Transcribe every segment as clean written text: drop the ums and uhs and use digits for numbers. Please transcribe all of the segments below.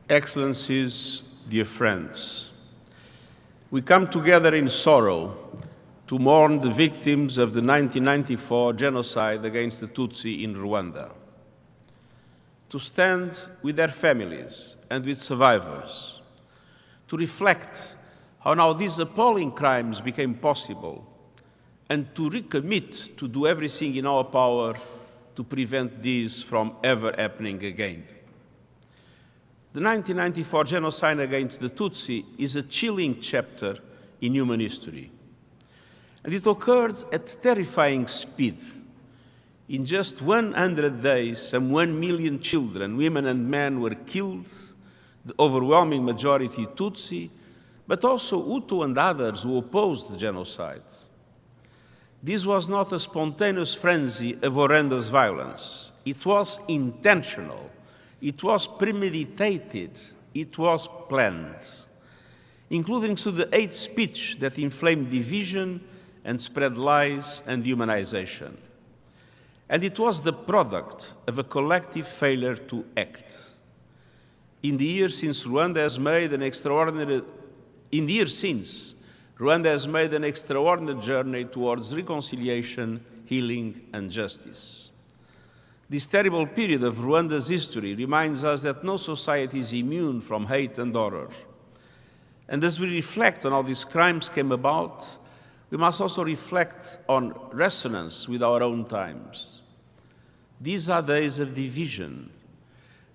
Excellencies, dear friends, we come together in sorrow to mourn the victims of the 1994 genocide against the Tutsi in Rwanda, to stand with their families and with survivors, to reflect how now these appalling crimes became possible, and to recommit to do everything in our power to prevent these from ever happening again. The 1994 genocide against the Tutsi is a chilling chapter in human history. And it occurred at terrifying speed. In just 100 days, some 1 million children, women and men were killed, the overwhelming majority Tutsi, but also Hutu and others who opposed the genocide. This was not a spontaneous frenzy of horrendous violence. It was intentional. It was premeditated, it was planned, including through the hate speech that inflamed division and spread lies and dehumanization. And it was the product of a collective failure to act. In the years since Rwanda has made an extraordinary journey towards reconciliation, healing, and justice. This terrible period of Rwanda's history reminds us that no society is immune from hate and horror. And as we reflect on how these crimes came about, we must also reflect on resonance with our own times. These are days of division.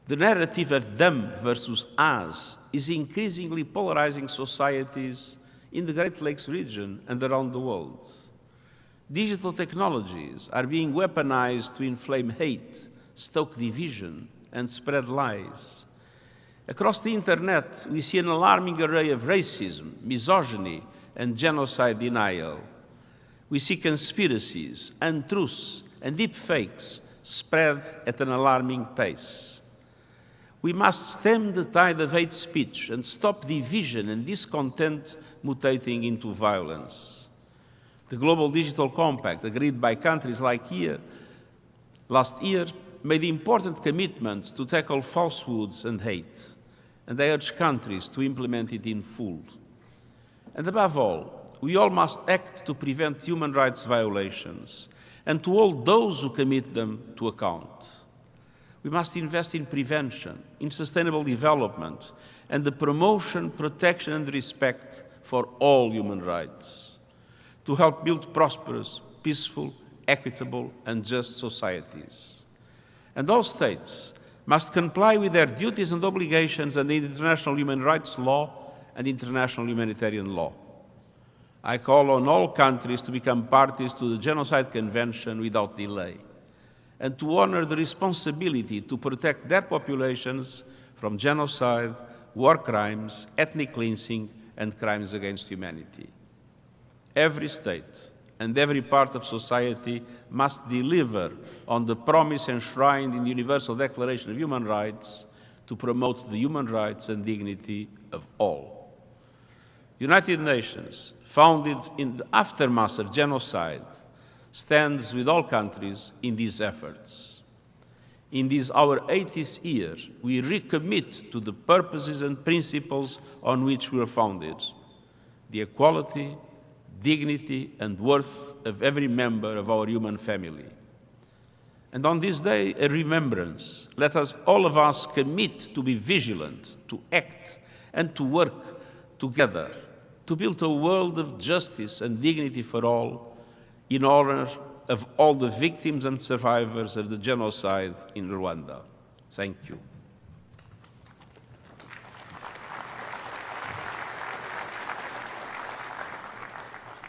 The narrative of them versus us is increasingly polarizing societies in the Great Lakes region and around the world. Digital technologies are being weaponized to inflame hate, stoke division, and spread lies. Across the internet, we see an alarming array of racism, misogyny, and genocide denial. We see conspiracies, untruths, and deepfakes spread at an alarming pace. We must stem the tide of hate speech and stop division and discontent mutating into violence. The Global Digital Compact, agreed by countries last year, made important commitments to tackle falsehoods and hate, and they urge countries to implement it in full. And above all, we all must act to prevent human rights violations and to hold those who commit them to account. We must invest in prevention, in sustainable development, and the promotion, protection, and respect for all human rights, to help build prosperous, peaceful, equitable, and just societies. And all states must comply with their duties and obligations under international human rights law and international humanitarian law. I call on all countries to become parties to the Genocide Convention without delay, and to honor the responsibility to protect their populations from genocide, war crimes, ethnic cleansing, and crimes against humanity. Every state and every part of society must deliver on the promise enshrined in the Universal Declaration of Human Rights to promote the human rights and dignity of all. The United Nations, founded in the aftermath of genocide, stands with all countries in these efforts. In this our 80th year, we recommit to the purposes and principles on which we were founded: the equality, dignity, and worth of every member of our human family. And on this day, a remembrance, let us, all of us, commit to be vigilant, to act, and to work together to build a world of justice and dignity for all, in honor of all the victims and survivors of the genocide in Rwanda. Thank you.